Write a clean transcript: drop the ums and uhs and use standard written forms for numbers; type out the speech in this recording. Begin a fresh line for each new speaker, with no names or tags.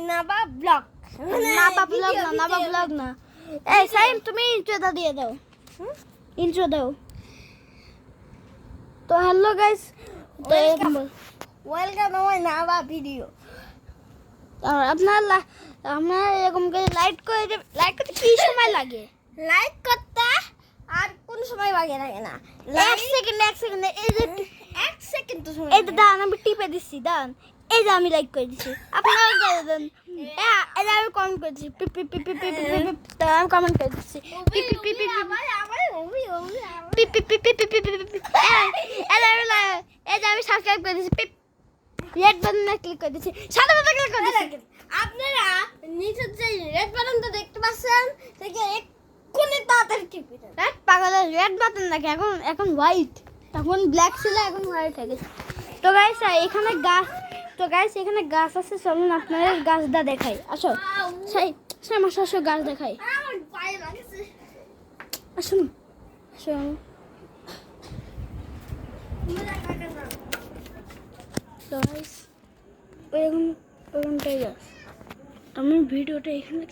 নাবা blog না এই সাইম তুমি ইন্ট্রোটা দিয়ে দাও ইন্ট্রো দাও তো হ্যালো গাইস ওয়েলকাম আমার নাবা ভিডিও আর আপনারা এরকম করে লাইক করতে কি সময় লাগে লাইক করতে আর কোন সময় লাগে না এক সেকেন্ড এই যে এক সেকেন্ড তো সময় এই তো দাঁড়ান আমি টিপে দিচ্ছি দাঁড়ান এই যে আমি লাইক করে দিচ্ছি আপনারা করে দেন এই যে আমি কমেন্ট করে দিচ্ছি পিপ পিপ পিপ পিপ পিপ পিপ আমি কমেন্ট করে দিচ্ছি পিপ পিপ পিপ পিপ পিপ পিপ পিপ পিপ পিপ পিপ এই যে আমি সাবস্ক্রাইব করে দিচ্ছি পিপ রেড বাটনে ক্লিক করে দিচ্ছি সাদা বাটনে ক্লিক করে দিচ্ছি আপনারা নিচে যে রেড বাটনটা দেখতে পাচ্ছেন থেকে এক্ষুনি তাড়াতাড়ি টিপে দেন পাগলের রেড বাটন নাকি এখন হোয়াইট তখন ব্ল্যাক ছিল এখন হোয়াইট হয়ে গেছে তো গাইস এখানে গাছ আছে চলুন আপনাদের গাছটা দেখাই আসো আসো গাছ দেখাই আসুন তো গাইস ওইরকমটাই গাছ আমি ভিডিওটা এখানে